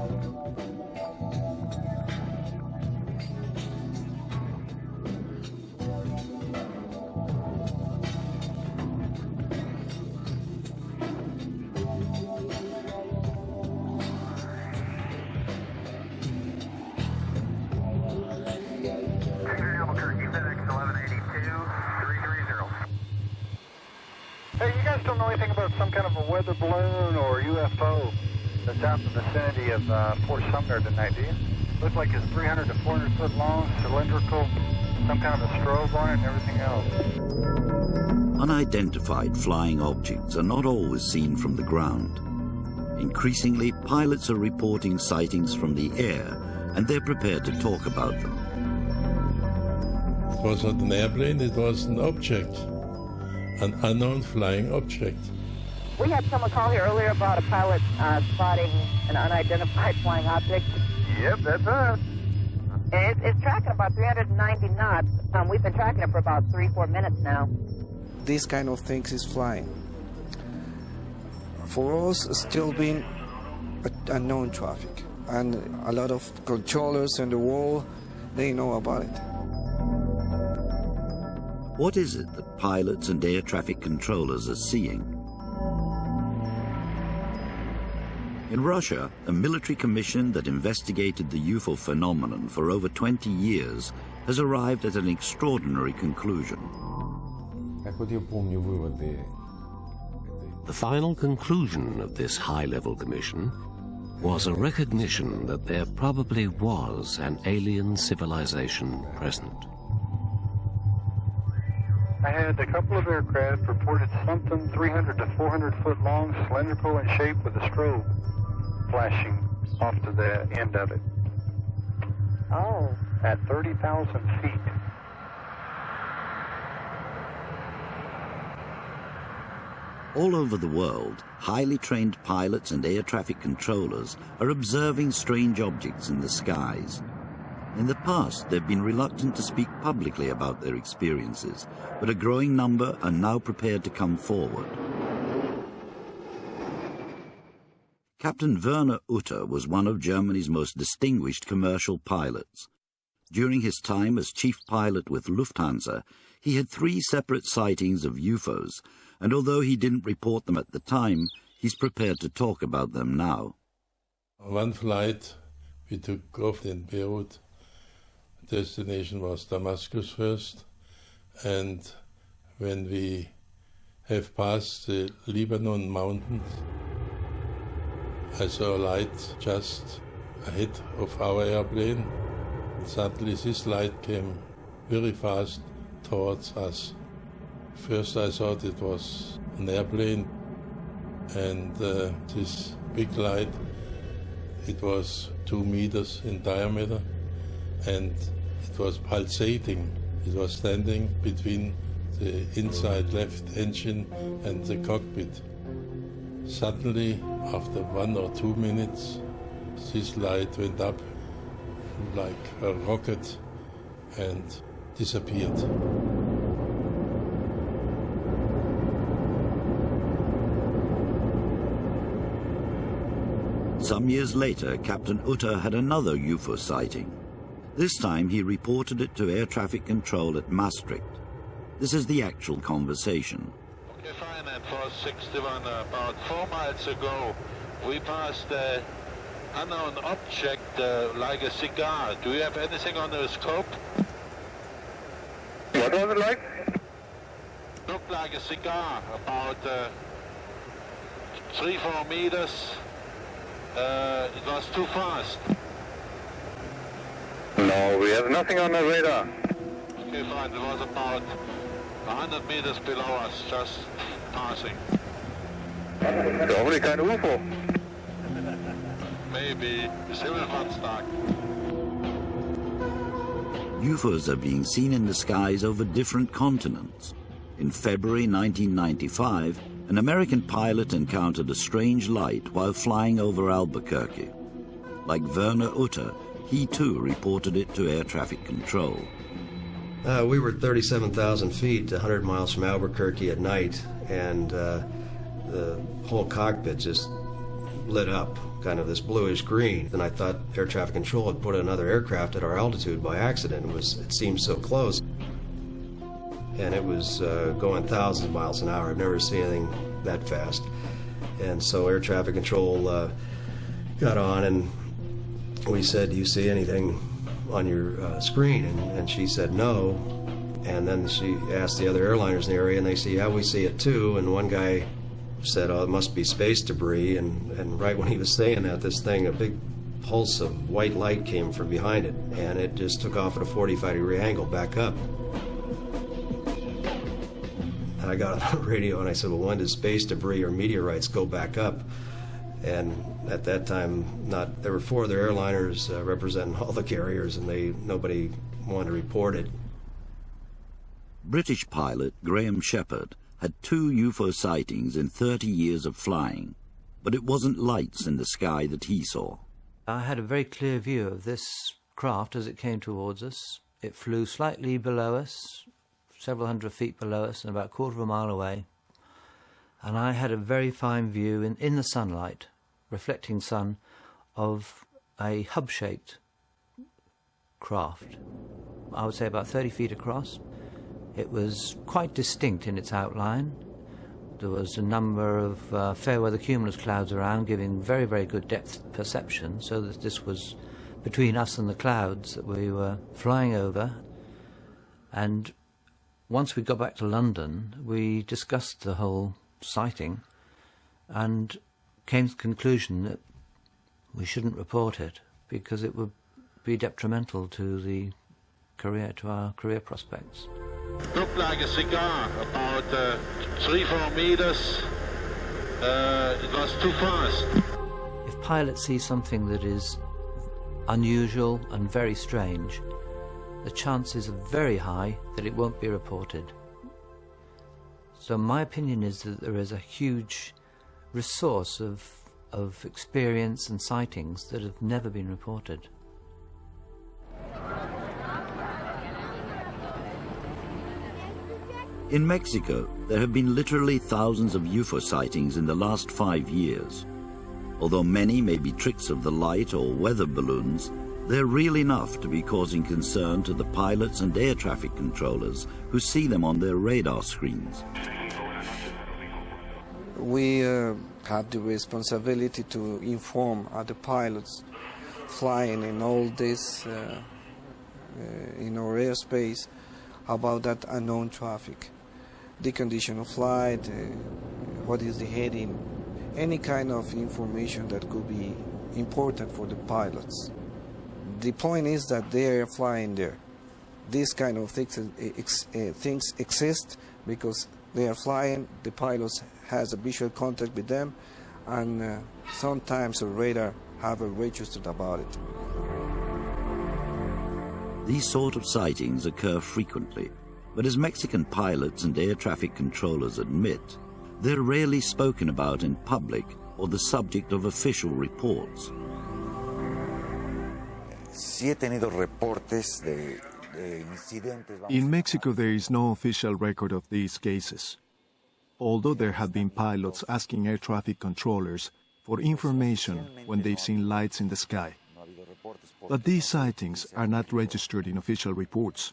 Hey, you guys don't know anything about some kind of a weather balloon or UFO that's out in the vicinity of Fort Sumner tonight, do you? Looks like it's 300 to 400 foot long, cylindrical, some kind of a strobe on it and everything else. Unidentified flying objects are not always seen from the ground. Increasingly, pilots are reporting sightings from the air, and they're prepared to talk about them. It was not an airplane, it was an object. An unknown flying object. We had someone call here earlier about a pilot spotting an unidentified flying object. Yep, that's us. It's tracking about 390 knots. We've been tracking it for about 3-4 minutes now. This kind of things is flying. For us, it's still being unknown traffic. And a lot of controllers in the world, they know about it. What is it that pilots and air traffic controllers are seeing? In Russia, a military commission that investigated the UFO phenomenon for over 20 years has arrived at an extraordinary conclusion. The final conclusion of this high-level commission was a recognition that there probably was an alien civilization present. I had a couple of aircraft reported something 300 to 400 foot long, cylindrical in shape with a strobe flashing off to the end of it. Oh. At 30,000 feet. All over the world, highly trained pilots and air traffic controllers are observing strange objects in the skies. In the past, they've been reluctant to speak publicly about their experiences, but a growing number are now prepared to come forward. Captain Werner Utter was one of Germany's most distinguished commercial pilots. During his time as chief pilot with Lufthansa, he had 3 separate sightings of UFOs, and although he didn't report them at the time, he's prepared to talk about them now. One flight we took off in Beirut. Destination was Damascus first, and when we have passed the Lebanon mountains, I saw a light just ahead of our airplane. And suddenly this light came very fast towards us. First I thought it was an airplane, and this big light, it was 2 meters in diameter, and it was pulsating. It was standing between the inside left engine and the cockpit. Suddenly, after 1 or 2 minutes, this light went up like a rocket and disappeared. Some years later, Captain Utter had another UFO sighting. This time he reported it to air traffic control at Maastricht. This is the actual conversation. Okay, fine, and for 61, about 4 miles ago, we passed an unknown object like a cigar. Do you have anything on the scope? What was it like? Looked like a cigar, about 3-4 meters. It was too fast. No, we have nothing on the radar. Okay, fine. It was about 100 meters below us, just passing. Probably kind of UFO. Maybe Silberfahrt. UFOs are being seen in the skies over different continents. In February 1995, an American pilot encountered a strange light while flying over Albuquerque. Like Werner Utter, he too reported it to air traffic control. We were 37,000 feet, 100 miles from Albuquerque at night, and the whole cockpit just lit up, kind of this bluish green. And I thought air traffic control had put another aircraft at our altitude by accident. It seemed so close. And it was going thousands of miles an hour. I've never seen anything that fast. And so air traffic control got on, and we said, "Do you see anything on your screen?" And she said no. And then she asked the other airliners in the area, and they said, "Yeah, we see it too." And one guy said, "Oh, it must be space debris." And right when he was saying that, this thing, a big pulse of white light came from behind it, and it just took off at a 45-degree angle back up. And I got on the radio and I said, "Well, when does space debris or meteorites go back up?" And at that time, there were 4 other airliners representing all the carriers, and nobody wanted to report it. British pilot Graham Shepherd had 2 UFO sightings in 30 years of flying, but it wasn't lights in the sky that he saw. I had a very clear view of this craft as it came towards us. It flew slightly below us, several hundred feet below us, and about a quarter of a mile away. And I had a very fine view in the sunlight, reflecting sun, of a hub-shaped craft. I would say about 30 feet across. It was quite distinct in its outline. There was a number of fair weather cumulus clouds around, giving very, very good depth perception, so that this was between us and the clouds that we were flying over. And once we got back to London, we discussed the whole sighting and came to the conclusion that we shouldn't report it because it would be detrimental to our career prospects. Looked like a cigar, about 3-4 meters. It was too fast. If pilots see something that is unusual and very strange, the chances are very high that it won't be reported. So my opinion is that there is a huge resource of experience and sightings that have never been reported. In Mexico, there have been literally thousands of UFO sightings in the last 5 years. Although many may be tricks of the light or weather balloons, they're real enough to be causing concern to the pilots and air traffic controllers who see them on their radar screens. We have the responsibility to inform other pilots flying in all this in our airspace about that unknown traffic. The condition of flight, what is the heading, any kind of information that could be important for the pilots. The point is that they are flying there. These kind of things exist because they are flying, the pilots has a visual contact with them, and sometimes a radar have registered about it. These sort of sightings occur frequently, but as Mexican pilots and air traffic controllers admit, they're rarely spoken about in public or the subject of official reports. In Mexico, there is no official record of these cases, although there have been pilots asking air traffic controllers for information when they've seen lights in the sky. But these sightings are not registered in official reports.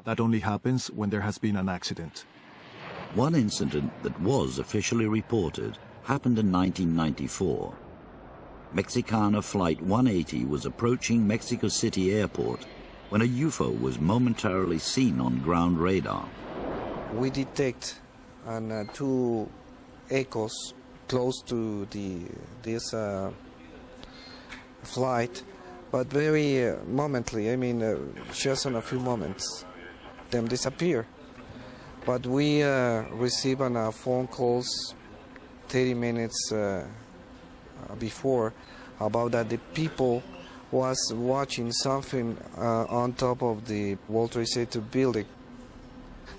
That only happens when there has been an accident. One incident that was officially reported happened in 1994. Mexicana Flight 180 was approaching Mexico City Airport when a UFO was momentarily seen on ground radar. We detect 2 echoes close to this flight, but very momentary, just in a few moments, them disappear. But we receive phone calls 30 minutes before about that the people was watching something on top of the World Trade Center building.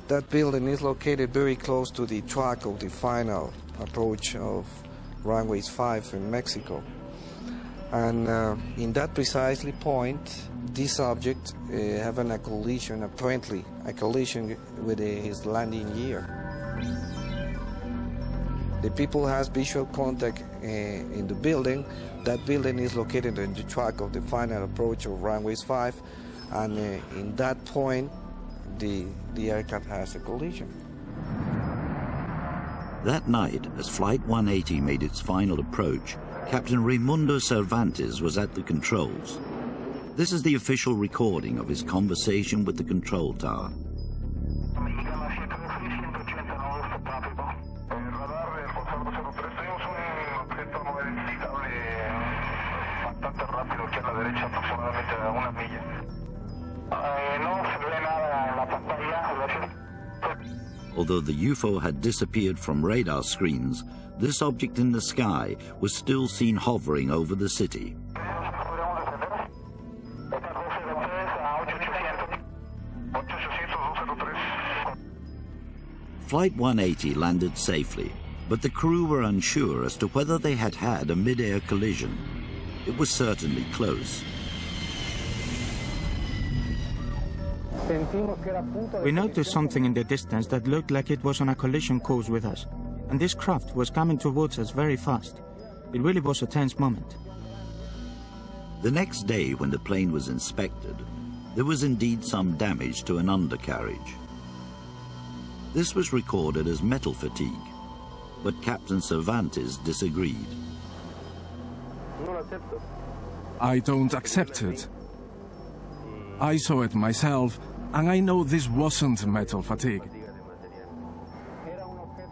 That building is located very close to the track of the final approach of runways 5 in Mexico. And in that precisely point, this object having a collision, apparently a collision with his landing gear. The people has visual contact in the building. That building is located in the track of the final approach of runways 5, and in that point, the aircraft has a collision. That night, as Flight 180 made its final approach, Captain Raimundo Cervantes was at the controls. This is the official recording of his conversation with the control tower. Although the UFO had disappeared from radar screens, this object in the sky was still seen hovering over the city. Flight 180 landed safely, but the crew were unsure as to whether they had had a mid-air collision. It was certainly close. We noticed something in the distance that looked like it was on a collision course with us, and this craft was coming towards us very fast. It really was a tense moment. The next day, when the plane was inspected, there was indeed some damage to an undercarriage. This was recorded as metal fatigue, but Captain Cervantes disagreed. I don't accept it. I saw it myself, and I know this wasn't metal fatigue.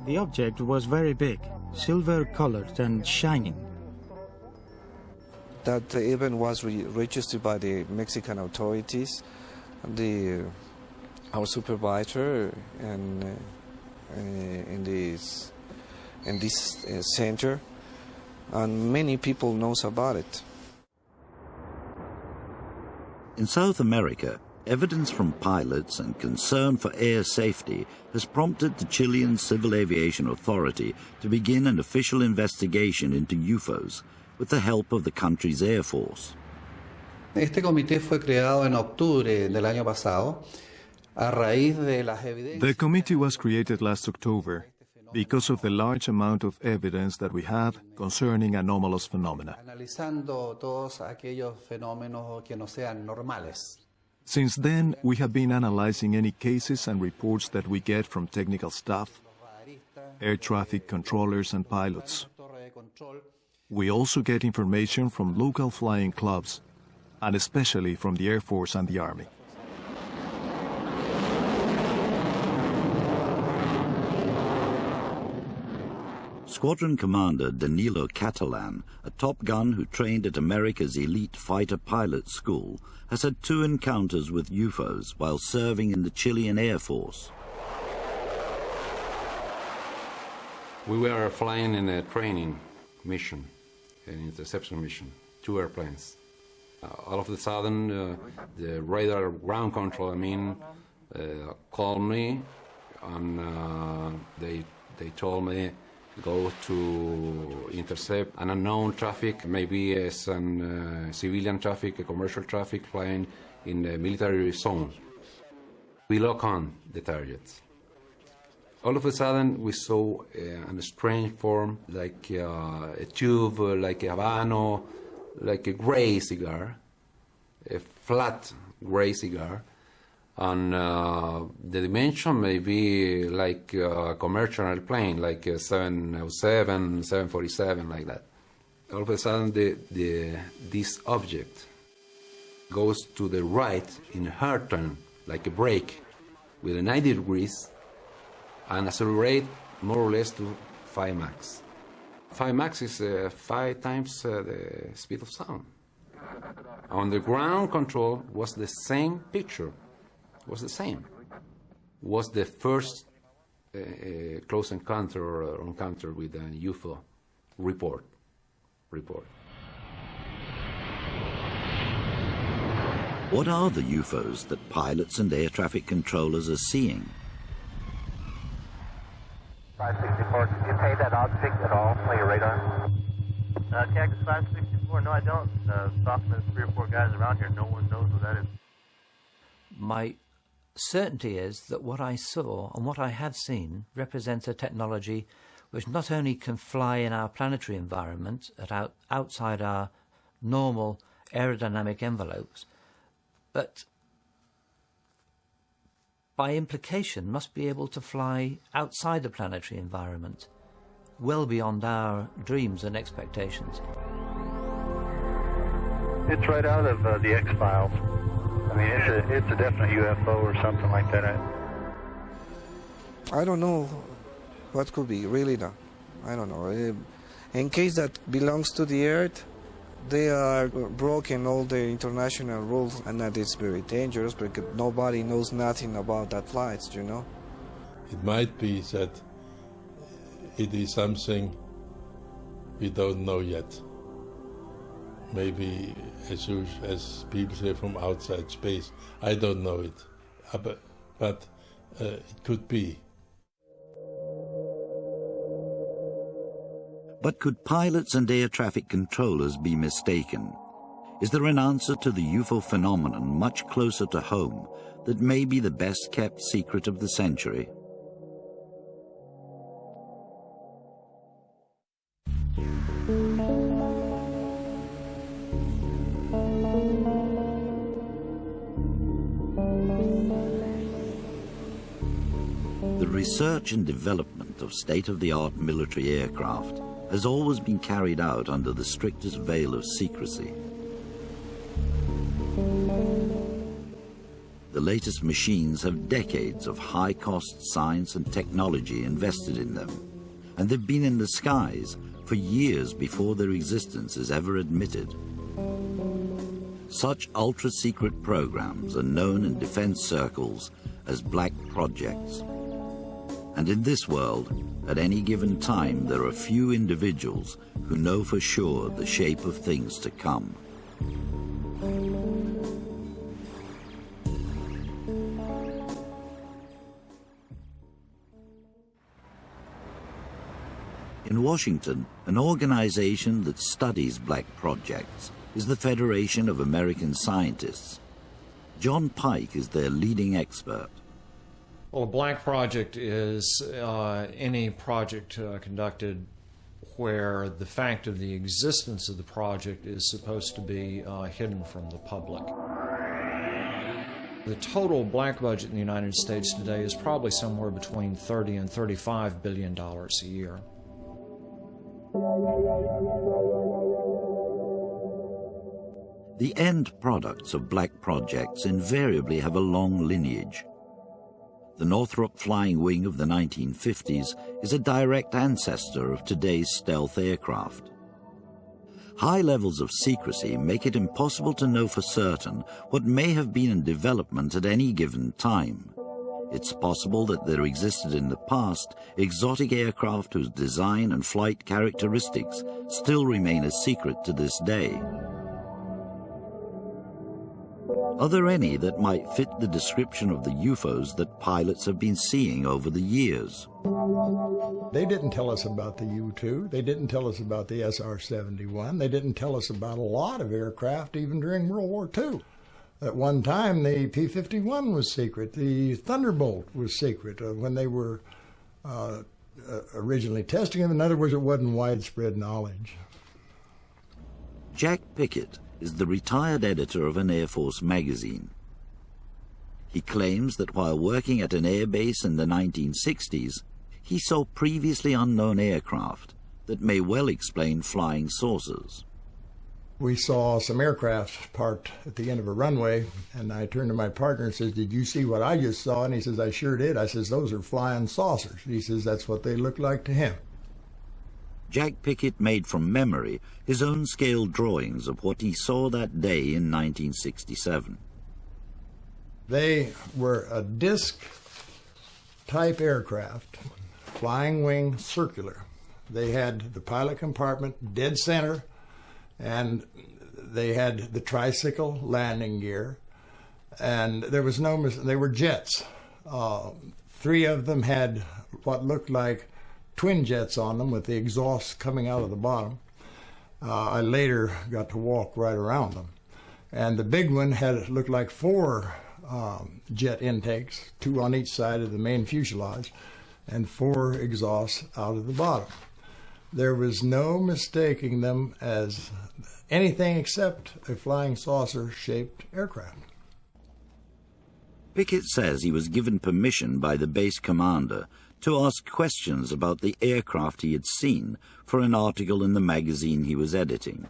The object was very big, silver-colored and shining. That event was registered by the Mexican authorities. Our supervisor in this center, and many people knows about it. In South America, evidence from pilots and concern for air safety has prompted the Chilean Civil Aviation Authority to begin an official investigation into UFOs with the help of the country's Air Force. Este comité fue creado en octubre del año pasado a raíz de las evidencias. The committee was created last October because of the large amount of evidence that we have concerning anomalous phenomena. Analizando todos aquellos fenómenos que no sean normales. Since then, we have been analyzing any cases and reports that we get from technical staff, air traffic controllers and pilots. We also get information from local flying clubs, and especially from the Air Force and the Army. Squadron Commander Danilo Catalan, a top gun who trained at America's elite fighter pilot school, has had 2 encounters with UFOs while serving in the Chilean Air Force. We were flying in a training mission, an interception mission, 2 airplanes. All of a sudden, the radar ground control, called me, and they told me go to intercept an unknown traffic, maybe as civilian traffic, a commercial traffic flying in the military zone. We lock on the targets. All of a sudden, we saw a strange form, like a tube, like a Habano, like a gray cigar, a flat gray cigar. And the dimension may be like a commercial airplane, like a 707, 747, like that. All of a sudden, this object goes to the right in a hard turn, like a brake, with a 90 degrees, and accelerate more or less to 5 Mach. 5 Mach is 5 times the speed of sound. On the ground control was the same picture. Was the same. Was the first close encounter or encounter with a UFO report. What are the UFOs that pilots and air traffic controllers are seeing? 564, can you pay that object at all on your radar? Cactus 564, no I don't. Talking to 3 or 4 guys around here, no one knows what that is. My certainty is that what I saw and what I have seen represents a technology which not only can fly in our planetary environment outside our normal aerodynamic envelopes, but by implication must be able to fly outside the planetary environment, well beyond our dreams and expectations. It's right out of the X-Files. I mean, it's a definite UFO or something like that. I don't know what could be, really not. I don't know. In case that belongs to the Earth, they are broken all the international rules, and that is very dangerous because nobody knows nothing about that flights, you know. It might be that it is something we don't know yet. Maybe, as people say, from outside space. I don't know it, but it could be. But could pilots and air traffic controllers be mistaken? Is there an answer to the UFO phenomenon much closer to home that may be the best-kept secret of the century? The research and development of state-of-the-art military aircraft has always been carried out under the strictest veil of secrecy. The latest machines have decades of high-cost science and technology invested in them, and they've been in the skies for years before their existence is ever admitted. Such ultra-secret programs are known in defense circles as black projects. And in this world, at any given time, there are few individuals who know for sure the shape of things to come. In Washington, an organization that studies black projects is the Federation of American Scientists. John Pike is their leading expert. Well, a black project is any project conducted where the fact of the existence of the project is supposed to be hidden from the public. The total black budget in the United States today is probably somewhere between $30 and $35 billion a year. The end products of black projects invariably have a long lineage. The Northrop Flying Wing of the 1950s is a direct ancestor of today's stealth aircraft. High levels of secrecy make it impossible to know for certain what may have been in development at any given time. It's possible that there existed in the past exotic aircraft whose design and flight characteristics still remain a secret to this day. Are there any that might fit the description of the UFOs that pilots have been seeing over the years? They didn't tell us about the U-2. They didn't tell us about the SR-71. They didn't tell us about a lot of aircraft even during World War II. At one time, the P-51 was secret. The Thunderbolt was secret when they were originally testing them. In other words, it wasn't widespread knowledge. Jack Pickett is the retired editor of an Air Force magazine. He claims that while working at an air base in the 1960s, he saw previously unknown aircraft that may well explain flying saucers. We saw some aircraft parked at the end of a runway, and I turned to my partner and says, "Did you see what I just saw?" And he says, "I sure did." I says, "Those are flying saucers." He says, "That's what they look like to him." Jack Pickett made from memory his own scale drawings of what he saw that day in 1967. They were a disc-type aircraft, flying wing, circular. They had the pilot compartment dead center, and they had the tricycle landing gear, and there was no they were jets. 3 of them had what looked like twin jets on them with the exhaust coming out of the bottom. I later got to walk right around them. And the big one looked like 4 jet intakes, 2 on each side of the main fuselage. and 4 exhausts out of the bottom. There was no mistaking them as anything except a flying saucer-shaped aircraft. Pickett says he was given permission by the base commander to ask questions about the aircraft he had seen for an article in the magazine he was editing.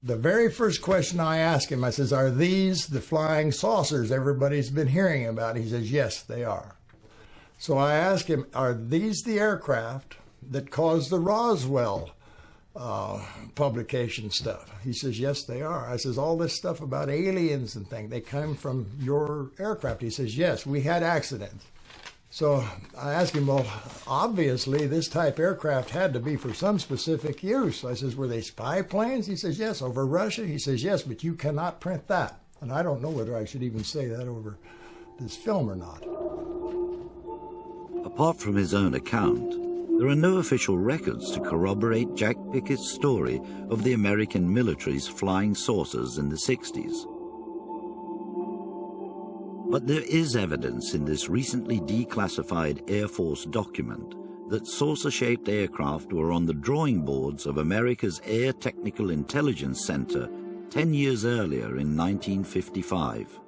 The very first question I asked him, I says, "Are these the flying saucers everybody's been hearing about?" He says, "Yes, they are." So I asked him, "Are these the aircraft that caused the Roswell publication stuff?" He says, "Yes, they are." I says, "All this stuff about aliens and things, they come from your aircraft?" He says, "Yes, we had accidents." So I asked him, "Well, obviously this type aircraft had to be for some specific use." I says, "Were they spy planes?" He says, "Yes." "Over Russia?" He says, "Yes, but you cannot print that." And I don't know whether I should even say that over this film or not. Apart from his own account, there are no official records to corroborate Jack Pickett's story of the American military's flying saucers in the 60s. But there is evidence in this recently declassified Air Force document that saucer-shaped aircraft were on the drawing boards of America's Air Technical Intelligence Center 10 years earlier in 1955.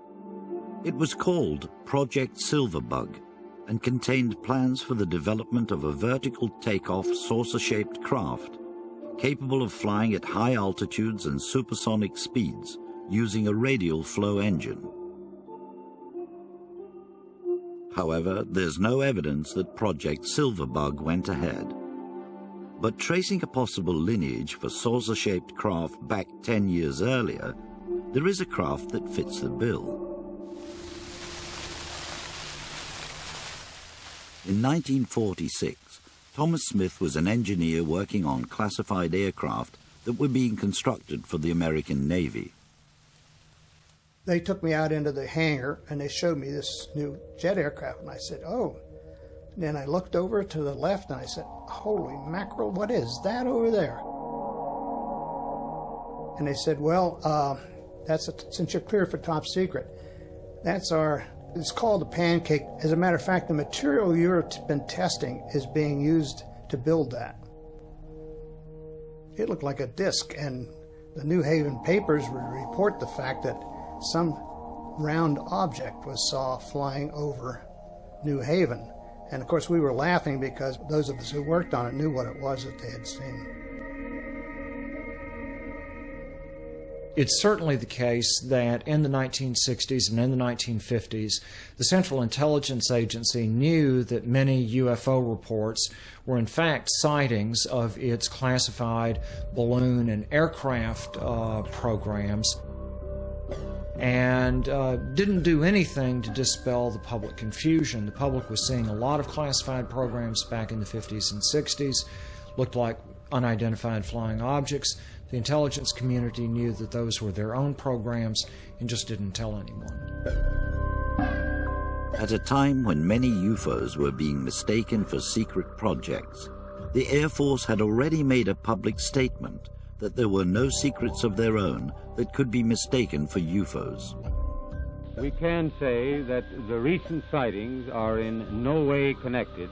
It was called Project Silverbug and contained plans for the development of a vertical takeoff saucer-shaped craft capable of flying at high altitudes and supersonic speeds using a radial flow engine. However, there's no evidence that Project Silverbug went ahead. But tracing a possible lineage for saucer-shaped craft back 10 years earlier, there is a craft that fits the bill. In 1946, Thomas Smith was an engineer working on classified aircraft that were being constructed for the American Navy. They took me out into the hangar and they showed me this new jet aircraft, and I said, "Oh." And then I looked over to the left and I said, "Holy mackerel, what is that over there?" And they said, "Well, since you're cleared for top secret, it's called a pancake. As a matter of fact, the material you've been testing is being used to build that." It looked like a disc, and the New Haven papers would report the fact that some round object was saw flying over New Haven. And of course we were laughing because those of us who worked on it knew what it was that they had seen. It's certainly the case that in the 1960s and in the 1950s, the Central Intelligence Agency knew that many UFO reports were in fact sightings of its classified balloon and aircraft programs, and didn't do anything to dispel the public confusion. The public was seeing a lot of classified programs back in the 50s and 60s, looked like unidentified flying objects. The intelligence community knew that those were their own programs and just didn't tell anyone. At a time when many UFOs were being mistaken for secret projects, the Air Force had already made a public statement that there were no secrets of their own that could be mistaken for UFOs. We can say that the recent sightings are in no way connected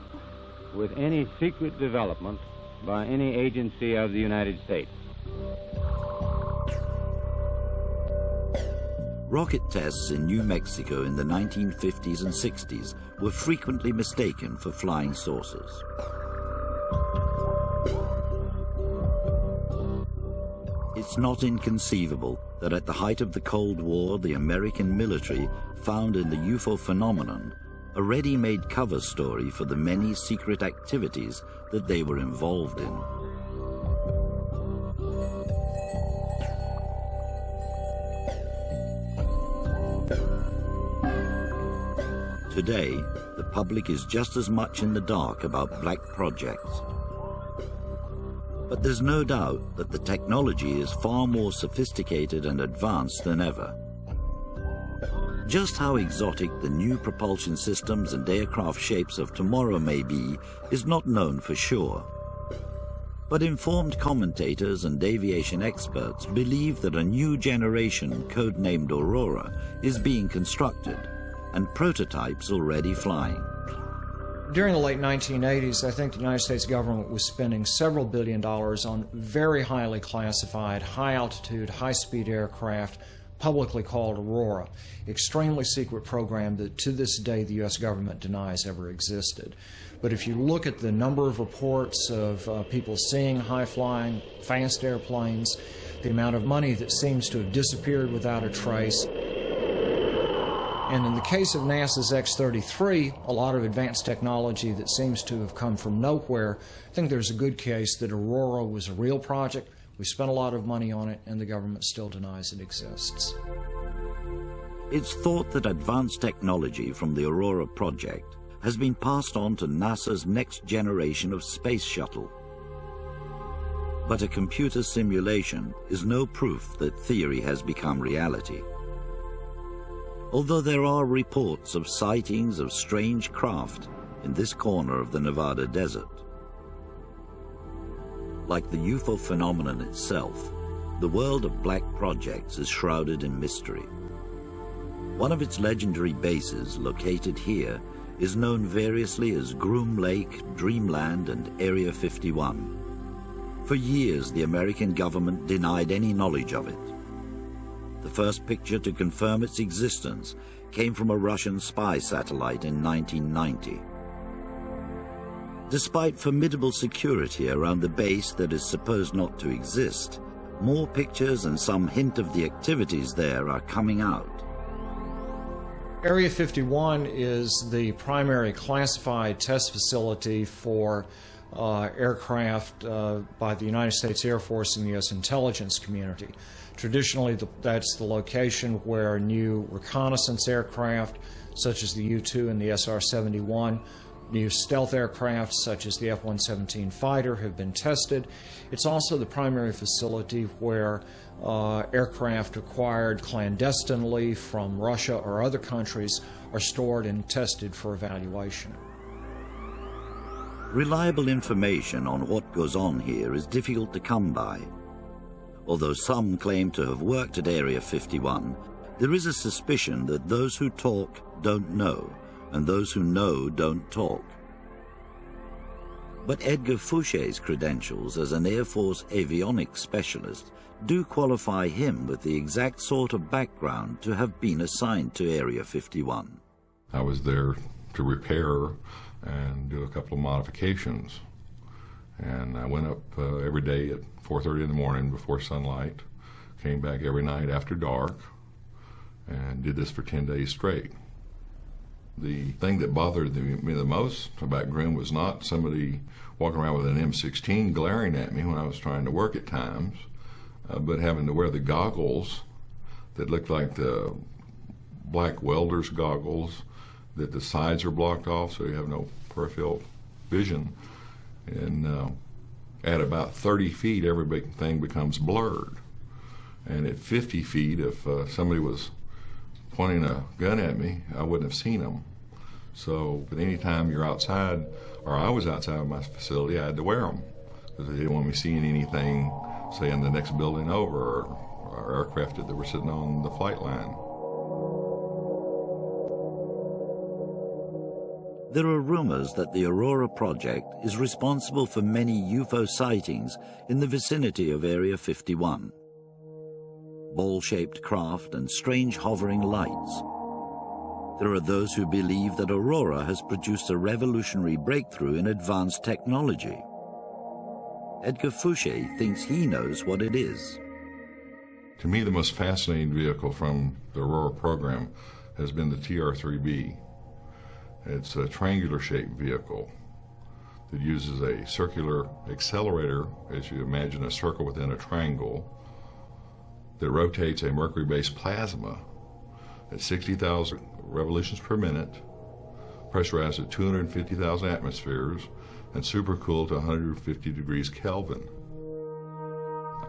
with any secret development by any agency of the United States. Rocket tests in New Mexico in the 1950s and 60s were frequently mistaken for flying saucers. It's not inconceivable that at the height of the Cold War, the American military found in the UFO phenomenon a ready-made cover story for the many secret activities that they were involved in. Today, the public is just as much in the dark about black projects. But there's no doubt that the technology is far more sophisticated and advanced than ever. Just how exotic the new propulsion systems and aircraft shapes of tomorrow may be is not known for sure. But informed commentators and aviation experts believe that a new generation, codenamed Aurora, is being constructed, and prototypes already flying. During the late 1980s, I think the United States government was spending several $billion on very highly classified, high-altitude, high-speed aircraft, publicly called Aurora, extremely secret program that to this day the U.S. government denies ever existed. But if you look at the number of reports of people seeing high-flying, fast airplanes, the amount of money that seems to have disappeared without a trace, and in the case of NASA's X-33, a lot of advanced technology that seems to have come from nowhere, I think there's a good case that Aurora was a real project. We spent a lot of money on it, and the government still denies it exists. It's thought that advanced technology from the Aurora project has been passed on to NASA's next generation of space shuttle. But a computer simulation is no proof that theory has become reality. Although there are reports of sightings of strange craft in this corner of the Nevada desert. Like the UFO phenomenon itself, the world of black projects is shrouded in mystery. One of its legendary bases, located here, is known variously as Groom Lake, Dreamland, and Area 51. For years, the American government denied any knowledge of it. The first picture to confirm its existence came from a Russian spy satellite in 1990. Despite formidable security around the base that is supposed not to exist, more pictures and some hint of the activities there are coming out. Area 51 is the primary classified test facility for aircraft by the United States Air Force and the U.S. intelligence community. Traditionally, that's the location where new reconnaissance aircraft, such as the U-2 and the SR-71, new stealth aircraft, such as the F-117 fighter, have been tested. It's also the primary facility where aircraft acquired clandestinely from Russia or other countries are stored and tested for evaluation. Reliable information on what goes on here is difficult to come by. Although some claim to have worked at Area 51, there is a suspicion that those who talk don't know, and those who know don't talk. But Edgar Fouché's credentials as an Air Force avionics specialist do qualify him with the exact sort of background to have been assigned to Area 51. I was there to repair and do a couple of modifications. And I went up every day at 4:30 in the morning before sunlight, came back every night after dark, and did this for 10 days straight. The thing that bothered me the most about Grimm was not somebody walking around with an M16 glaring at me when I was trying to work at times, but having to wear the goggles that looked like the black welder's goggles, that the sides are blocked off so you have no peripheral vision. And at about 30 feet, everything becomes blurred. And at 50 feet, if somebody was pointing a gun at me, I wouldn't have seen them. So, but any time you're outside, or I was outside of my facility, I had to wear them because they didn't want me seeing anything, say, in the next building over, or aircraft that were sitting on the flight line. There are rumors that the Aurora project is responsible for many UFO sightings in the vicinity of Area 51. Ball-shaped craft and strange hovering lights. There are those who believe that Aurora has produced a revolutionary breakthrough in advanced technology. Edgar Fouché thinks he knows what it is. To me, the most fascinating vehicle from the Aurora program has been the TR-3B. It's a triangular-shaped vehicle that uses a circular accelerator, as you imagine a circle within a triangle, that rotates a mercury-based plasma at 60,000 revolutions per minute, pressurized at 250,000 atmospheres, and supercooled to 150 degrees Kelvin.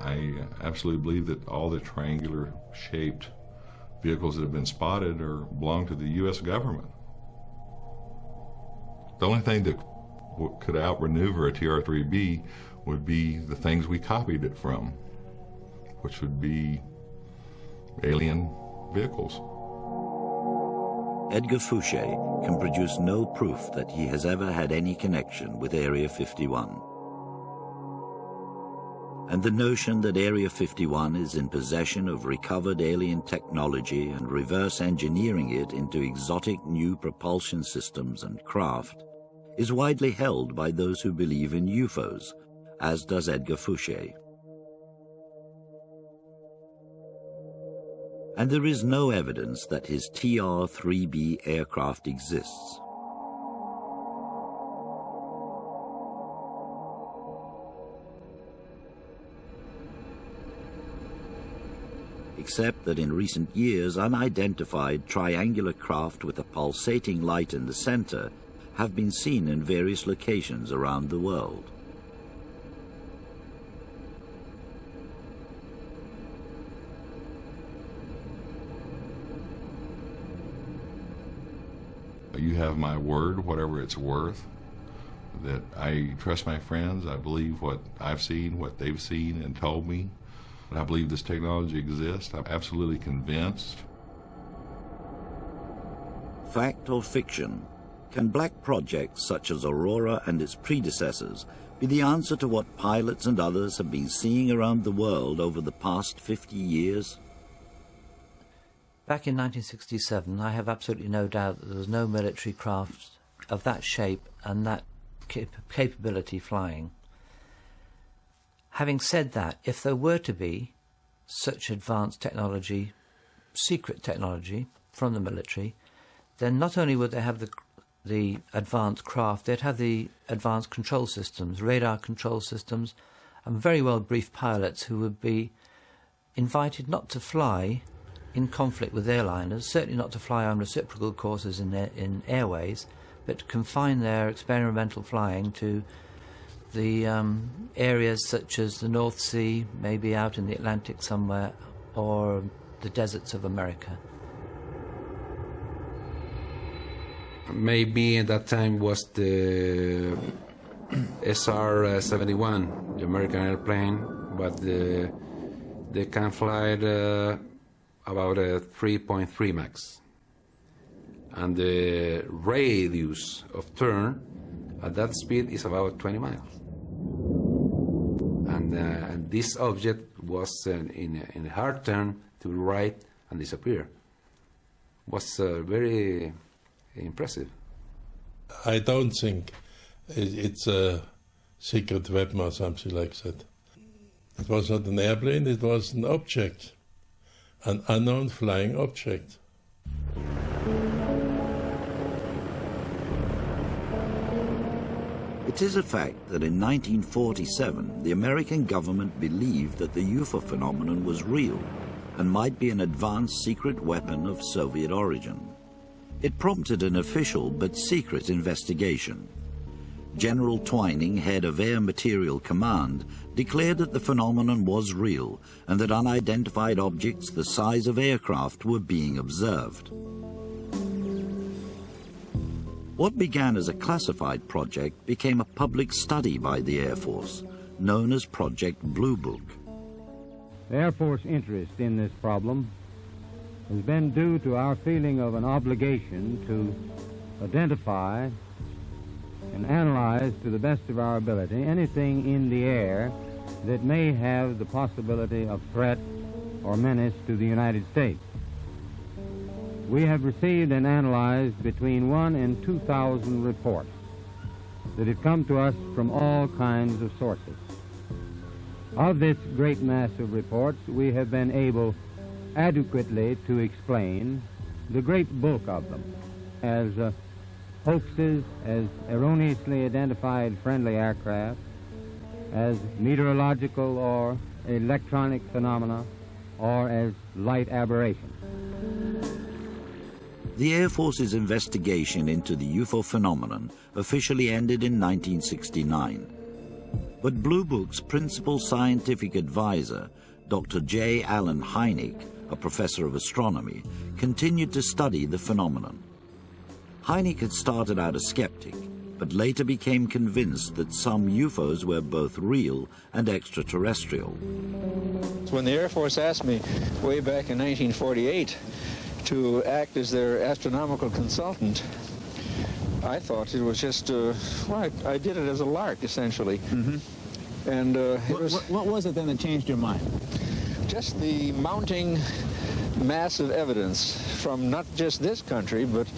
I absolutely believe that all the triangular-shaped vehicles that have been spotted belong to the U.S. government. The only thing that could outmaneuver a TR-3B would be the things we copied it from, which would be alien vehicles. Edgar Fouché can produce no proof that he has ever had any connection with Area 51. And the notion that Area 51 is in possession of recovered alien technology and reverse engineering it into exotic new propulsion systems and craft is widely held by those who believe in UFOs, as does Edgar Fouché. And there is no evidence that his TR-3B aircraft exists. Except that in recent years unidentified triangular craft with a pulsating light in the center have been seen in various locations around the world. You have my word, whatever it's worth, that I trust my friends. I believe what I've seen, what they've seen and told me. I believe this technology exists. I'm absolutely convinced. Fact or fiction? Can black projects such as Aurora and its predecessors be the answer to what pilots and others have been seeing around the world over the past 50 years? Back in 1967, I have absolutely no doubt that there was no military craft of that shape and that capability flying. Having said that, if there were to be such advanced technology, secret technology from the military, then not only would they have the advanced craft, they'd have the advanced control systems, radar control systems, and very well briefed pilots who would be invited not to fly in conflict with airliners, certainly not to fly on reciprocal courses in airways, but to confine their experimental flying to the areas such as the North Sea, maybe out in the Atlantic somewhere, or the deserts of America. Maybe at that time was the SR-71, the American airplane, but they can fly about a 3.3 max. And the radius of turn at that speed is about 20 miles. And this object was in a hard turn to the right and disappear. Was very impressive. I don't think it's a secret weapon or something like that. It was not an airplane, it was an object, an unknown flying object. It is a fact that in 1947 the American government believed that the UFO phenomenon was real and might be an advanced secret weapon of Soviet origin. It prompted an official but secret investigation. General Twining, head of Air Materiel Command, declared that the phenomenon was real and that unidentified objects the size of aircraft were being observed. What began as a classified project became a public study by the Air Force, known as Project Blue Book. The Air Force interest in this problem has been due to our feeling of an obligation to identify and analyze to the best of our ability anything in the air that may have the possibility of threat or menace to the United States. We have received and analyzed between 1,000 and 2,000 reports that have come to us from all kinds of sources. Of this great mass of reports, we have been able adequately to explain the great bulk of them as hoaxes, as erroneously identified friendly aircraft, as meteorological or electronic phenomena, or as light aberrations. The Air Force's investigation into the UFO phenomenon officially ended in 1969. But Blue Book's principal scientific advisor, Dr. J. Allen Hynek, a professor of astronomy, continued to study the phenomenon. Hynek had started out a skeptic, but later became convinced that some UFOs were both real and extraterrestrial. When the Air Force asked me way back in 1948 to act as their astronomical consultant, I thought it was just, well, I did it as a lark, essentially. Mm-hmm. And what was it then that changed your mind? Just the mounting mass of evidence from not just this country, but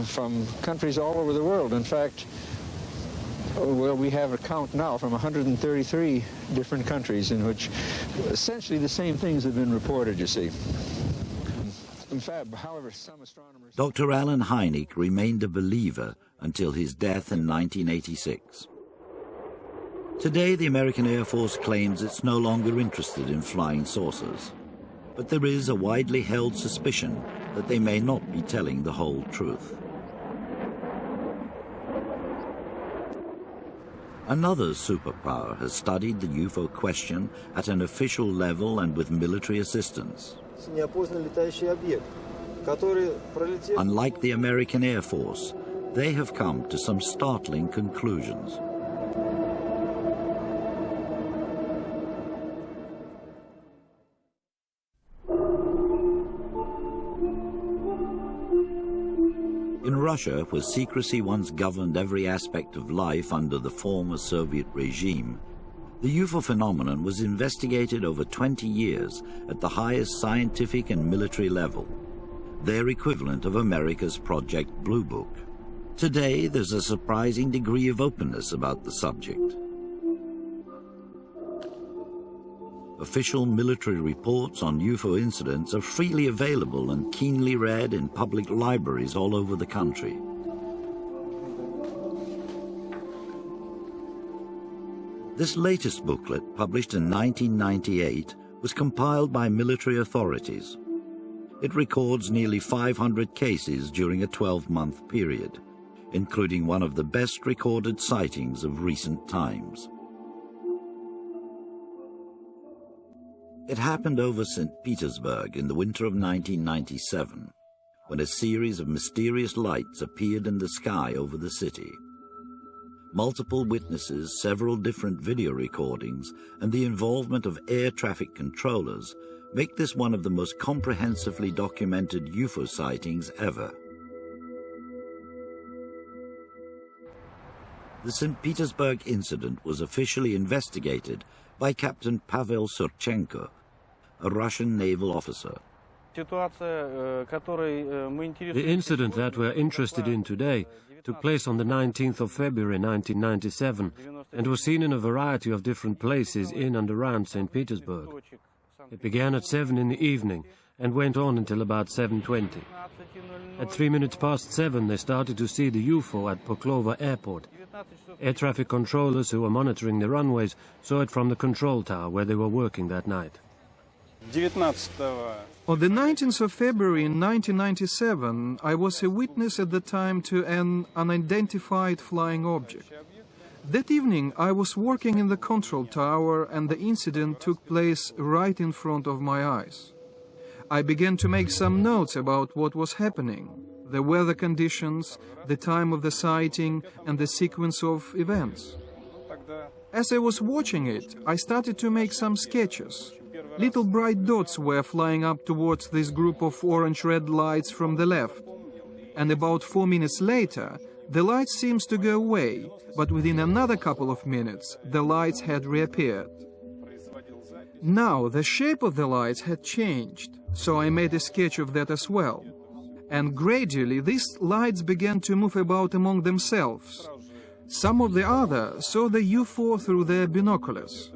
from countries all over the world. In fact, well, we have a count now from 133 different countries in which essentially the same things have been reported, you see. In fact, however, some astronomers... Dr. Alan Hynek remained a believer until his death in 1986. Today, the American Air Force claims it's no longer interested in flying saucers. But there is a widely held suspicion that they may not be telling the whole truth. Another superpower has studied the UFO question at an official level and with military assistance. Unlike the American Air Force, they have come to some startling conclusions. In Russia, where secrecy once governed every aspect of life under the former Soviet regime, the UFO phenomenon was investigated over 20 years at the highest scientific and military level, their equivalent of America's Project Blue Book. Today, there's a surprising degree of openness about the subject. Official military reports on UFO incidents are freely available and keenly read in public libraries all over the country. This latest booklet, published in 1998, was compiled by military authorities. It records nearly 500 cases during a 12-month period, including one of the best recorded sightings of recent times. It happened over St. Petersburg in the winter of 1997, when a series of mysterious lights appeared in the sky over the city. Multiple witnesses, several different video recordings, and the involvement of air traffic controllers make this one of the most comprehensively documented UFO sightings ever. The St. Petersburg incident was officially investigated by Captain Pavel Surchenko, a Russian naval officer. The incident that we're interested in today took place on the 19th of February 1997 and was seen in a variety of different places in and around St. Petersburg. It began at 7 in the evening and went on until about 7:20. At 3 minutes past 7, they started to see the UFO at Poklova Airport. Air traffic controllers who were monitoring the runways saw it from the control tower where they were working that night. On the 19th of February in 1997, I was a witness at the time to an unidentified flying object. That evening, I was working in the control tower and the incident took place right in front of my eyes. I began to make some notes about what was happening, the weather conditions, the time of the sighting, and the sequence of events. As I was watching it, I started to make some sketches. Little bright dots were flying up towards this group of orange-red lights from the left. And about 4 minutes later, the lights seemed to go away, but within another couple of minutes, the lights had reappeared. Now, the shape of the lights had changed, so I made a sketch of that as well. And gradually, these lights began to move about among themselves. Some of the others saw the UFO through their binoculars.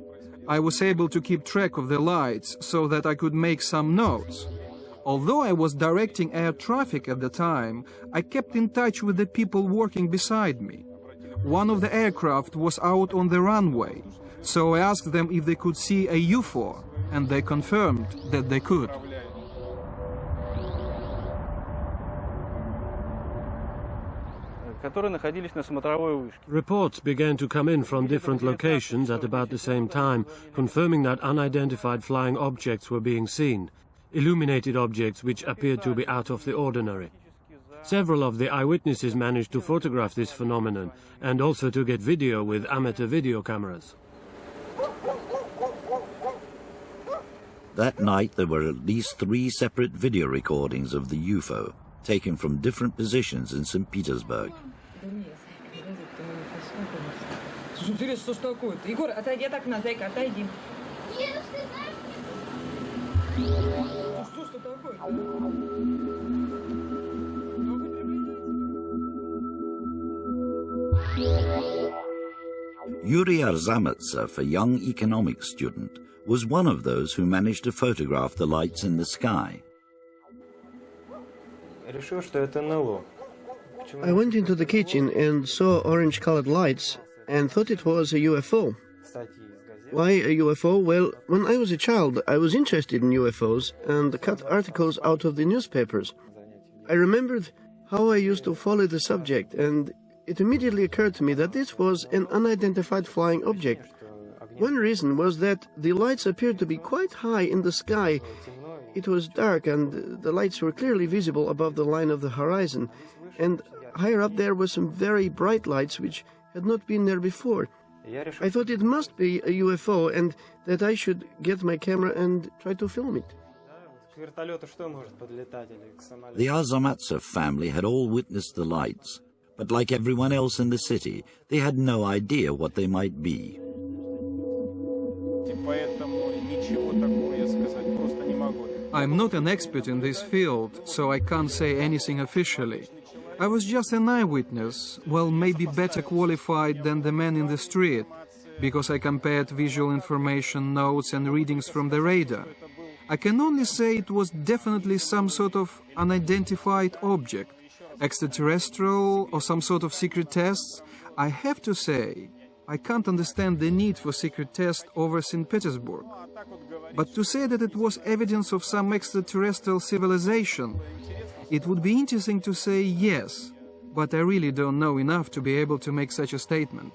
I was able to keep track of the lights so that I could make some notes. Although I was directing air traffic at the time, I kept in touch with the people working beside me. One of the aircraft was out on the runway, so I asked them if they could see a UFO, and they confirmed that they could. Reports began to come in from different locations at about the same time, confirming that unidentified flying objects were being seen, illuminated objects which appeared to be out of the ordinary. Several of the eyewitnesses managed to photograph this phenomenon and also to get video with amateur video cameras. That night there were at least 3 separate video recordings of the UFO, taken from different positions in St. Petersburg. Yuri Arzamatsev, a young economics student, was one of those who managed to photograph the lights in the sky. I went into the kitchen and saw orange-colored lights and thought it was a UFO. Why a UFO? Well, when I was a child, I was interested in UFOs and cut articles out of the newspapers. I remembered how I used to follow the subject, and it immediately occurred to me that this was an unidentified flying object. One reason was that the lights appeared to be quite high in the sky. It was dark and the lights were clearly visible above the line of the horizon, and higher up there were some very bright lights which had not been there before. I thought it must be a UFO and that I should get my camera and try to film it. The Arzamatsev family had all witnessed the lights, but like everyone else in the city, they had no idea what they might be. I'm not an expert in this field, so I can't say anything officially. I was just an eyewitness, well, maybe better qualified than the man in the street, because I compared visual information, notes and readings from the radar. I can only say it was definitely some sort of unidentified object, extraterrestrial or some sort of secret tests. I have to say, I can't understand the need for secret tests over St. Petersburg. But to say that it was evidence of some extraterrestrial civilization, it would be interesting to say yes, but I really don't know enough to be able to make such a statement.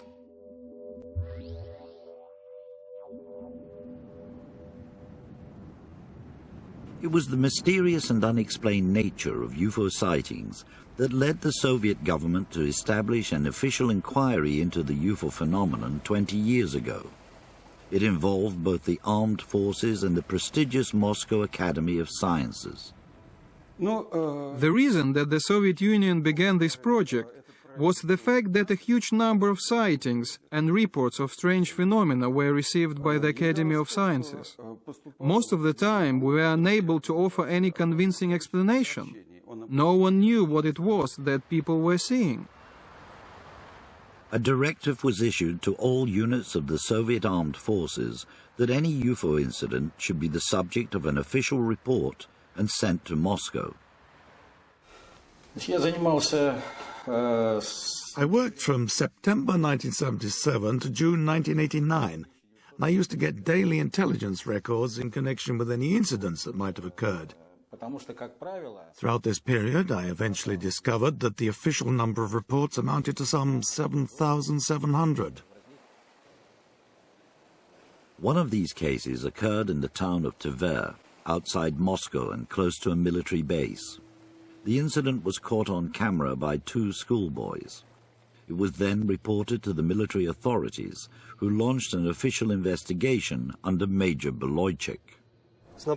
It was the mysterious and unexplained nature of UFO sightings that led the Soviet government to establish an official inquiry into the UFO phenomenon 20 years ago. It involved both the armed forces and the prestigious Moscow Academy of Sciences. The reason that the Soviet Union began this project was the fact that a huge number of sightings and reports of strange phenomena were received by the Academy of Sciences. Most of the time, we were unable to offer any convincing explanation. No one knew what it was that people were seeing. A directive was issued to all units of the Soviet armed forces that any UFO incident should be the subject of an official report and sent to Moscow. I worked from September 1977 to June 1989, and I used to get daily intelligence records in connection with any incidents that might have occurred. Throughout this period, I eventually discovered that the official number of reports amounted to some 7,700. One of these cases occurred in the town of Tver, outside Moscow and close to a military base. The incident was caught on camera by 2 schoolboys. It was then reported to the military authorities, who launched an official investigation under Major Beloychik. On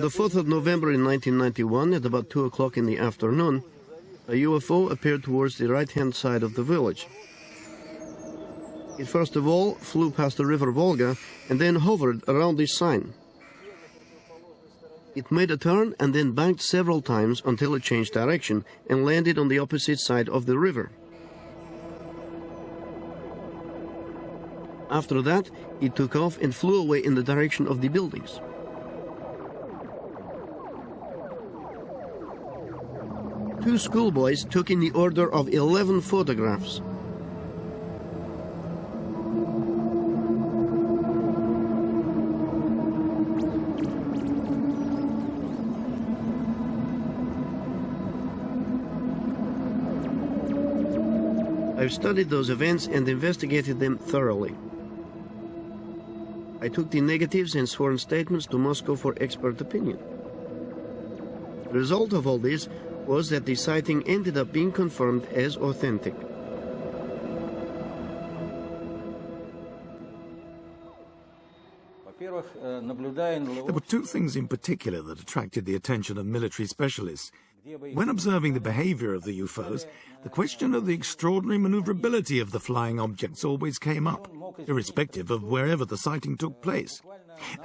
the 4th of November in 1991, at about 2 o'clock in the afternoon, a UFO appeared towards the right-hand side of the village. It first of all flew past the river Volga and then hovered around this sign. It made a turn and then banked several times until it changed direction and landed on the opposite side of the river. After that, it took off and flew away in the direction of the buildings. Two schoolboys took in the order of 11 photographs. I've studied those events and investigated them thoroughly. I took the negatives and sworn statements to Moscow for expert opinion. The result of all this was that the sighting ended up being confirmed as authentic. There were two things in particular that attracted the attention of military specialists. When observing the behavior of the UFOs, the question of the extraordinary maneuverability of the flying objects always came up, irrespective of wherever the sighting took place.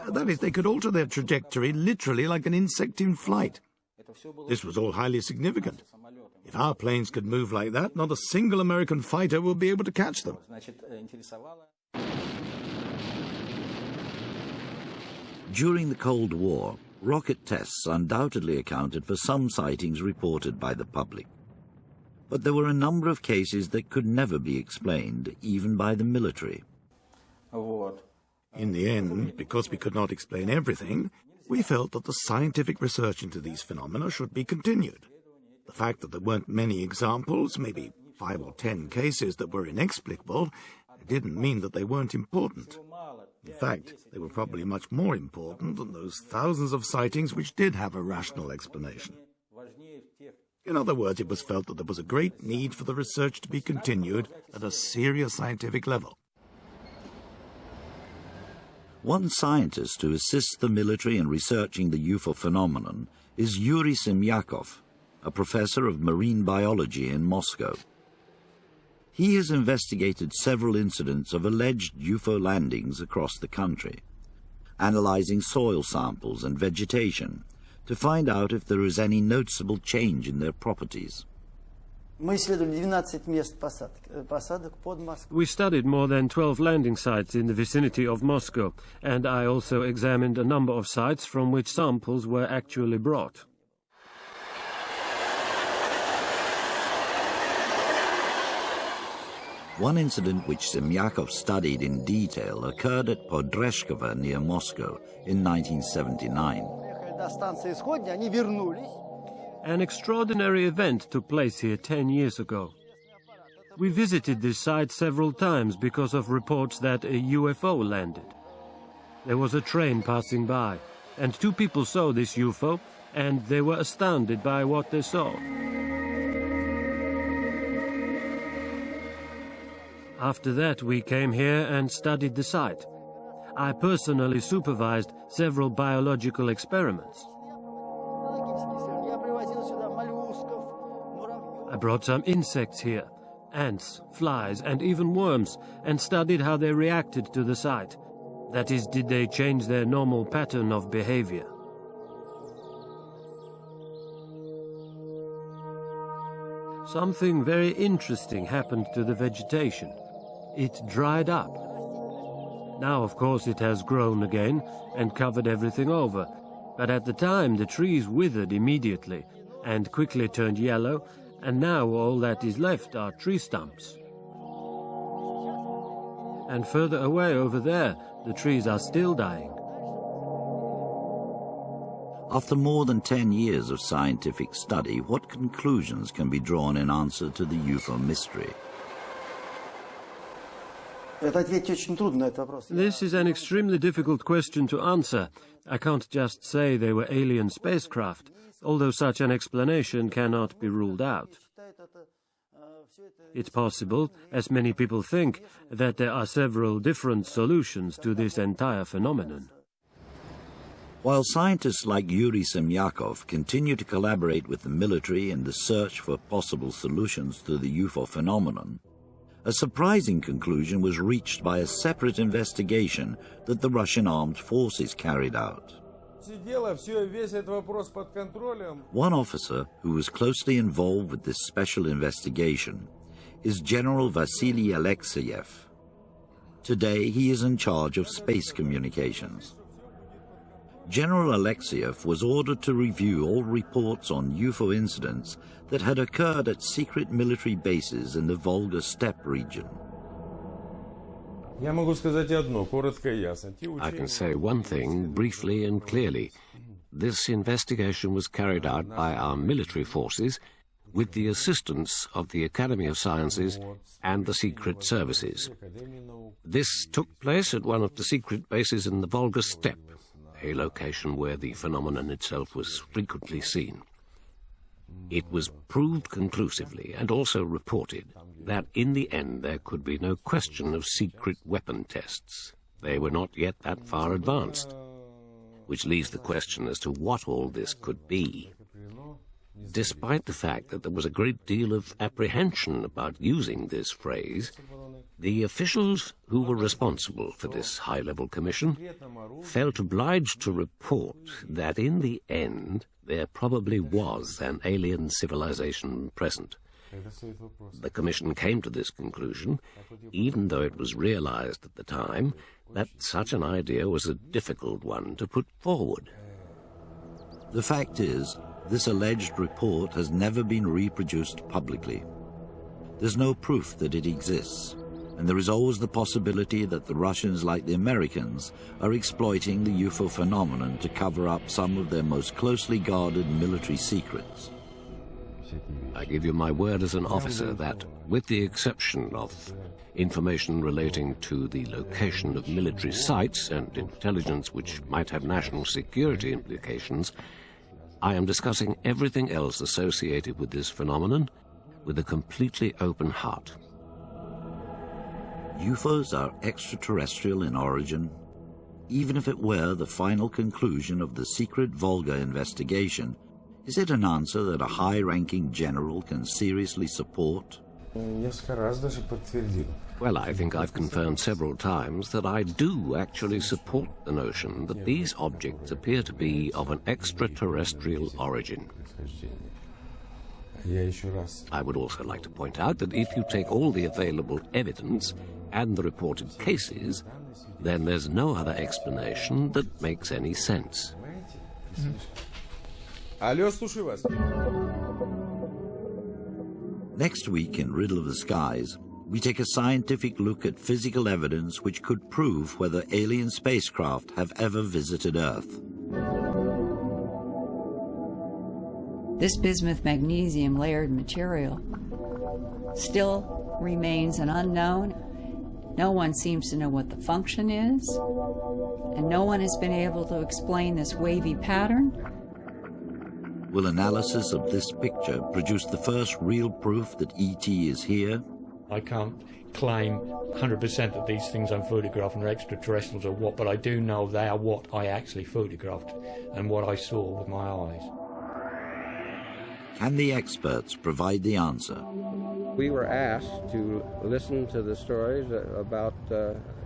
That is, they could alter their trajectory literally like an insect in flight. This was all highly significant. If our planes could move like that, not a single American fighter would be able to catch them. During the Cold War, rocket tests undoubtedly accounted for some sightings reported by the public. But there were a number of cases that could never be explained, even by the military. In the end, because we could not explain everything, we felt that the scientific research into these phenomena should be continued. The fact that there weren't many examples, maybe 5 or 10 cases that were inexplicable, didn't mean that they weren't important. In fact, they were probably much more important than those thousands of sightings which did have a rational explanation. In other words, it was felt that there was a great need for the research to be continued at a serious scientific level. One scientist who assists the military in researching the UFO phenomenon is Yuri Semyakov, a professor of marine biology in Moscow. He has investigated several incidents of alleged UFO landings across the country, analyzing soil samples and vegetation to find out if there is any noticeable change in their properties. We studied more than 12 landing sites in the vicinity of Moscow, and I also examined a number of sites from which samples were actually brought. One incident which Semyakov studied in detail occurred at Podreshkovo near Moscow in 1979. An extraordinary event took place here 10 years ago. We visited this site several times because of reports that a UFO landed. There was a train passing by, and 2 people saw this UFO, and they were astounded by what they saw. After that, we came here and studied the site. I personally supervised several biological experiments. I brought some insects here, ants, flies, and even worms, and studied how they reacted to the site. That is, did they change their normal pattern of behavior? Something very interesting happened to the vegetation. It dried up. Now, of course, it has grown again and covered everything over, but at the time the trees withered immediately and quickly turned yellow, and now all that is left are tree stumps. And further away over there, the trees are still dying. After more than 10 years of scientific study, what conclusions can be drawn in answer to the UFO mystery? This is an extremely difficult question to answer. I can't just say they were alien spacecraft, although such an explanation cannot be ruled out. It's possible, as many people think, that there are several different solutions to this entire phenomenon. While scientists like Yuri Semyakov continue to collaborate with the military in the search for possible solutions to the UFO phenomenon, a surprising conclusion was reached by a separate investigation that the Russian armed forces carried out. One officer who was closely involved with this special investigation is General Vasily Alexeyev. Today he is in charge of space communications. General Alexeyev was ordered to review all reports on UFO incidents that had occurred at secret military bases in the Volga steppe region. I can say one thing briefly and clearly. This investigation was carried out by our military forces with the assistance of the Academy of Sciences and the secret services. This took place at one of the secret bases in the Volga steppe, a location where the phenomenon itself was frequently seen. It was proved conclusively and also reported that in the end there could be no question of secret weapon tests. They were not yet that far advanced. which leaves the question as to what all this could be. Despite the fact that there was a great deal of apprehension about using this phrase, the officials who were responsible for this high-level commission felt obliged to report that in the end there probably was an alien civilization present. The commission came to this conclusion, even though it was realized at the time that such an idea was a difficult one to put forward. The fact is, this alleged report has never been reproduced publicly. There's no proof that it exists, and there is always the possibility that the Russians, like the Americans, are exploiting the UFO phenomenon to cover up some of their most closely guarded military secrets. I give you my word as an officer that, with the exception of information relating to the location of military sites and intelligence which might have national security implications, I am discussing everything else associated with this phenomenon with a completely open heart. UFOs are extraterrestrial in origin. Even if it were the final conclusion of the secret Volga investigation, is it an answer that a high-ranking general can seriously support? Well, I think I've confirmed several times that I do actually support the notion that these objects appear to be of an extraterrestrial origin. I would also like to point out that if you take all the available evidence and the reported cases, then there's no other explanation that makes any sense. Next week in Riddle of the Skies, we take a scientific look at physical evidence which could prove whether alien spacecraft have ever visited Earth. This bismuth magnesium layered material still remains an unknown. No one seems to know what the function is, and no one has been able to explain this wavy pattern. Will analysis of this picture produce the first real proof that ET is here? I can't claim 100% that these things I'm photographing are extraterrestrials or what, but I do know they are what I actually photographed and what I saw with my eyes. Can the experts provide the answer? We were asked to listen to the stories about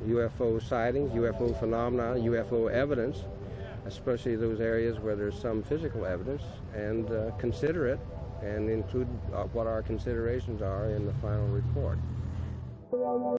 UFO sightings, UFO phenomena, UFO evidence, especially those areas where there's some physical evidence, and consider it and include what our considerations are in the final report.